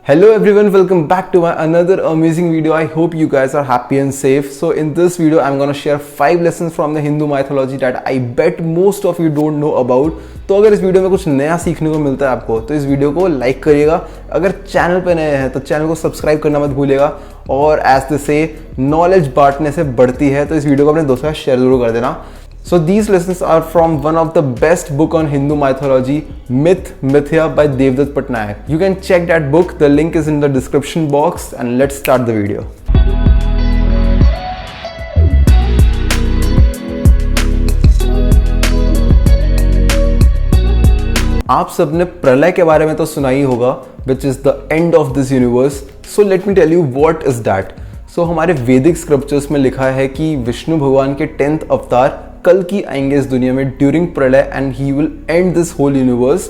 Hello everyone, welcome back to my another amazing video. I hope you guys are happy and safe. So in this video I'm gonna share 5 lessons from the Hindu mythology that I bet most of you don't know about. तो अगर इस video में कुछ नया सीखने को मिलता है आपको तो इस वीडियो को लाइक करिएगा। अगर चैनल पे नए हैं तो चैनल को सब्सक्राइब करना मत भूलिएगा। और एज दे से नॉलेज बांटने से बढ़ती है, तो इस वीडियो को अपने दोस्तों के साथ शेयर जरूर कर देना। So these lessons are from one of the best book on Hindu mythology, Myth Mithya by Devdutt Patnaik. You can check that book. The link is in the description box and let's start the video. आप सबने प्रलय के बारे में तो सुना ही होगा, which is the end of this universe. So let me tell you what is that. So हमारे वैदिक स्क्रिप्चर्स में लिखा है कि विष्णु भगवान के 10th अवतार कल की आएंगे इस दुनिया में during pralay and he will end this whole universe.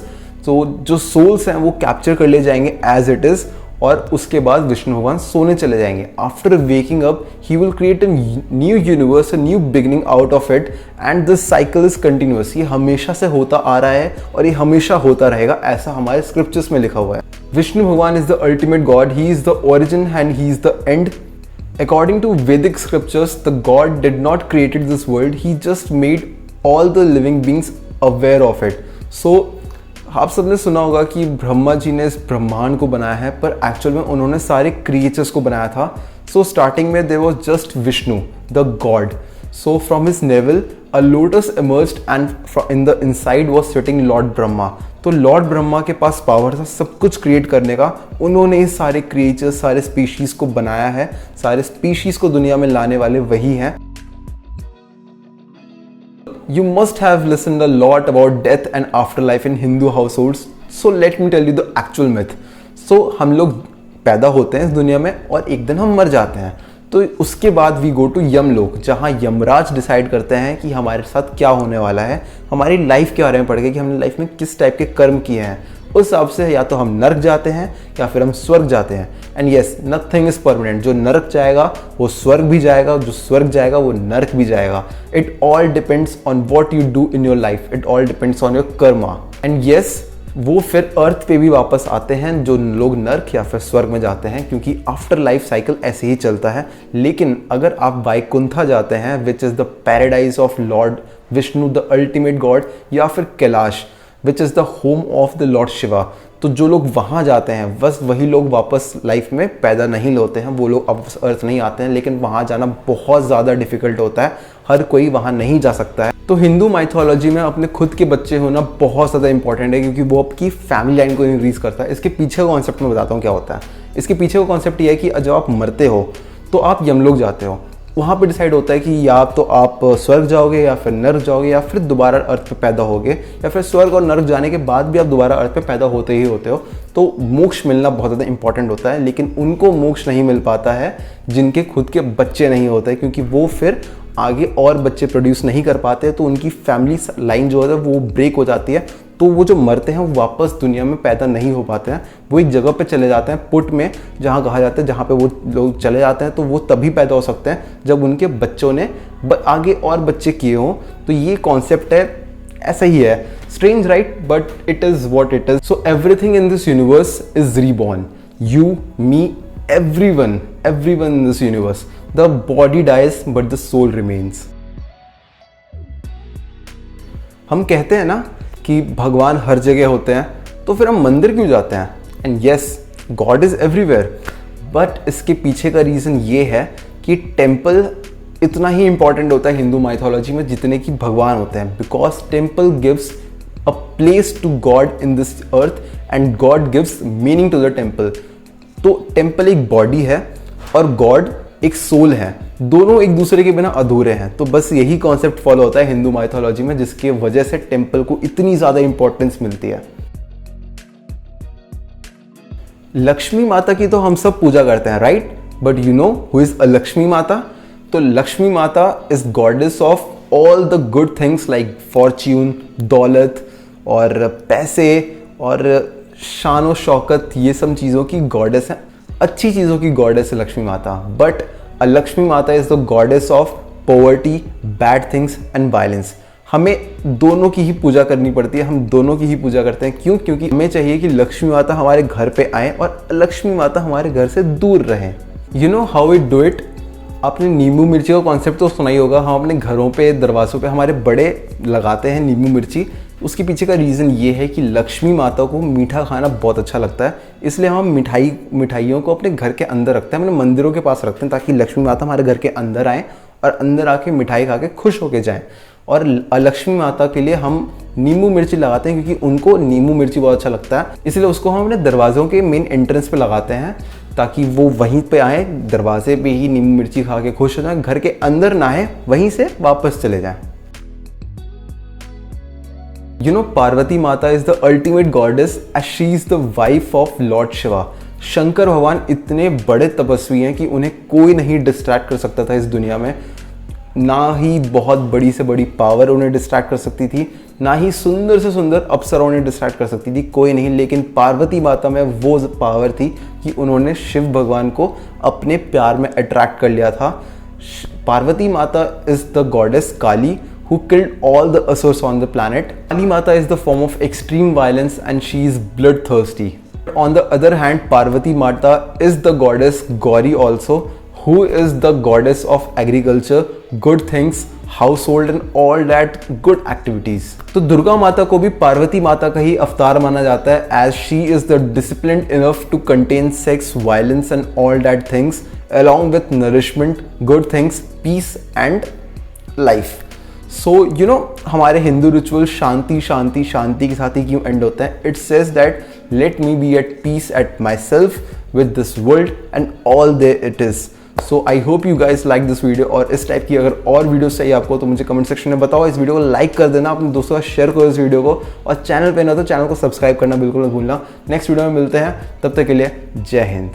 तो जो सोल्स हैं वो कैप्चर कर ले जाएंगे एज इट इज, और उसके बाद विष्णु भगवान सोने चले जाएंगे। After waking up he will create a new universe, a new beginning out of it, and this cycle is continuous. ये हमेशा से होता आ रहा है और ये हमेशा होता रहेगा, ऐसा हमारे स्क्रिप्चर्स में लिखा हुआ है। विष्णु भगवान is the ultimate God, he is the origin and he is the end. According to Vedic scriptures, the God did not create this world, he just made all the living beings aware of it. So, आप सबने सुना होगा कि ब्रह्मा जी ने इस ब्रह्मांड को बनाया है, पर एक्चुअल में उन्होंने सारे क्रिएचर्स को बनाया था। सो स्टार्टिंग में there was just Vishnu the god. So from his navel a lotus emerged and in the inside was sitting Lord Brahma. तो लॉर्ड ब्रह्मा के पास पावर था सब कुछ क्रिएट करने का। उन्होंने इस सारे क्रिएचर्स, सारे स्पीशीज को बनाया है, सारे स्पीशीज को दुनिया में लाने वाले वही हैं। You must have listened a lot about death and afterlife in Hindu households. So let me tell you the actual myth. So हम लोग पैदा होते हैं इस दुनिया में और एक दिन हम मर जाते हैं। तो उसके बाद वी गो टू यमलोक, जहाँ यमराज डिसाइड करते हैं कि हमारे साथ क्या होने वाला है, हमारी लाइफ के बारे में पढ़ के कि हमने लाइफ में किस टाइप के कर्म किए हैं। उस हिसाब से या तो हम नरक जाते हैं या फिर हम स्वर्ग जाते हैं। And yes, nothing is permanent. जो नरक जाएगा वो स्वर्ग भी जाएगा, जो स्वर्ग जाएगा वो नरक भी जाएगा। It all depends on what you do in your life, it all depends on your Karma. And yes, वो फिर अर्थ पे भी वापस आते हैं जो लोग नर्क या फिर स्वर्ग में जाते हैं, क्योंकि आफ्टर लाइफ साइकिल ऐसे ही चलता है। लेकिन अगर आप वैकुंठा जाते हैं, which is the paradise of Lord Vishnu the ultimate God, या फिर Kailash which is the home of the Lord Shiva, तो जो लोग वहाँ जाते हैं बस वही लोग वापस लाइफ में पैदा नहीं होते हैं, वो लोग वापस अर्थ नहीं आते हैं। लेकिन वहाँ जाना बहुत ज़्यादा डिफिकल्ट होता है, हर कोई वहाँ नहीं जा सकता है। तो हिंदू माइथोलॉजी में अपने खुद के बच्चे होना बहुत ज़्यादा इंपॉर्टेंट है, क्योंकि वो आपकी फैमिली लाइन को इंक्रीज करता है। इसके पीछे का कॉन्सेप्ट मैं बताता हूँ क्या होता है। इसके पीछे का कॉन्सेप्ट ये है कि जब आप मरते हो तो आप यमलोक जाते हो। वहाँ पे डिसाइड होता है कि या तो आप स्वर्ग जाओगे या फिर नर्क जाओगे या फिर दोबारा अर्थ पे पैदा होगे, या फिर स्वर्ग और नर्क जाने के बाद भी आप दोबारा अर्थ पे पैदा होते ही होते हो। तो मोक्ष मिलना बहुत ज़्यादा इंपॉर्टेंट होता है, लेकिन उनको मोक्ष नहीं मिल पाता है जिनके खुद के बच्चे नहीं होते, क्योंकि वो फिर आगे और बच्चे प्रोड्यूस नहीं कर पाते, तो उनकी फैमिली लाइन जो है वो ब्रेक हो जाती है। तो वो जो मरते हैं वो वापस दुनिया में पैदा नहीं हो पाते हैं, वो एक जगह पे चले जाते हैं पुट में, जहाँ कहा जाता है, जहाँ पे वो लोग चले जाते हैं। तो वो तभी पैदा हो सकते हैं जब उनके बच्चों ने आगे और बच्चे किए हों। तो ये कॉन्सेप्ट है, ऐसा ही है। Strange right, but it is what it is. So everything in this universe is reborn, you, me, everyone in this universe. The body dies but the soul remains. हम कहते हैं ना कि भगवान हर जगह होते हैं, तो फिर हम मंदिर क्यों जाते हैं? And yes, God is everywhere, but इसके पीछे का रीज़न ये है कि टेम्पल इतना ही इंपॉर्टेंट होता है हिंदू माइथोलॉजी में जितने कि भगवान होते हैं, because temple gives a place to God in this earth and God gives meaning to the temple. तो टेम्पल एक बॉडी है और गॉड एक सोल है, दोनों एक दूसरे के बिना अधूरे हैं। तो बस यही कॉन्सेप्ट फॉलो होता है हिंदू माइथोलॉजी में, जिसके वजह से टेम्पल को इतनी ज़्यादा इंपॉर्टेंस मिलती है। लक्ष्मी माता की तो हम सब पूजा करते हैं, right? But you know who is a Lakshmi माता? तो लक्ष्मी माता is goddess of all the good things like Fortune, दौलत और पैसे और शान और शौकत, ये सब चीज़ों की गॉडेस है, अच्छी चीज़ों की गॉडेस है लक्ष्मी माता। बट अ लक्ष्मी माता is the goddess of poverty, bad things and violence. हमें दोनों की ही पूजा करनी पड़ती है, हम दोनों की ही पूजा करते हैं। क्यों? क्योंकि हमें चाहिए कि लक्ष्मी माता हमारे घर पे आए और लक्ष्मी माता हमारे घर से दूर रहें। You know how we do it? आपने नींबू मिर्ची का कॉन्सेप्ट तो सुना ही होगा। हम अपने घरों पे, दरवाज़ों पे हमारे बड़े लगाते हैं नींबू मिर्ची। उसके पीछे का रीज़न ये है कि लक्ष्मी माता को मीठा खाना बहुत अच्छा लगता है, इसलिए हम मिठाइयों को अपने घर के अंदर रखते हैं, अपने मंदिरों के पास रखते हैं, ताकि लक्ष्मी माता हमारे घर के अंदर आएँ और अंदर आके मिठाई खा के खुश होके जाएँ। और लक्ष्मी माता के लिए हम नींबू मिर्ची लगाते हैं, क्योंकि उनको नींबू मिर्ची बहुत अच्छा लगता है, इसलिए उसको हम अपने दरवाज़ों के मेन एंट्रेंस पे लगाते हैं, ताकि वो वहीं पे आए, दरवाजे पे ही नींबू मिर्ची खा के खुश हो जाए, घर के अंदर ना आए, वहीं से वापस चले जाएं। You know, Parvati mata is the ultimate goddess as she is the wife of lord Shiva. Shankar भगवान इतने बड़े तपस्वी हैं कि उन्हें कोई नहीं डिस्ट्रैक्ट कर सकता था इस दुनिया में। ना ही बहुत बड़ी से बड़ी पावर उन्हें डिस्ट्रैक्ट कर सकती थी, ना ही सुंदर से सुंदर अप्सरा उन्हें डिस्ट्रैक्ट कर सकती थी, कोई नहीं। लेकिन पार्वती माता में वो पावर थी कि उन्होंने शिव भगवान को अपने प्यार में अट्रैक्ट कर लिया था। Parvati mata is the goddess Kali who killed all the asurs on the planet. Kali Mata is the form of extreme violence and she is bloodthirsty. On the other hand, Parvati Mata is the goddess Gauri also, who is the goddess of agriculture, good things, household and all that good activities. तो दुर्गा माता को भी पार्वती माता का ही अवतार माना जाता है, as she is the disciplined enough to contain sex, violence and all that things, along with nourishment, good things, peace and life. So you know, हमारे हिंदू रिचुअल शांति शांति शांति के साथ ही क्यों एंड होते हैं? It says that let me be at peace at my self with this world and all they it is. So I hope you guys like this video, और इस type की अगर और वीडियोस चाहिए आपको तो मुझे कमेंट सेक्शन में बताओ। इस वीडियो को लाइक कर देना, अपने दोस्तों का शेयर करो इस वीडियो को, और चैनल पे ना तो चैनल को सब्सक्राइब करना बिल्कुल मत भूलना। नेक्स्ट वीडियो में मिलते हैं, तब तक के लिए जय हिंद।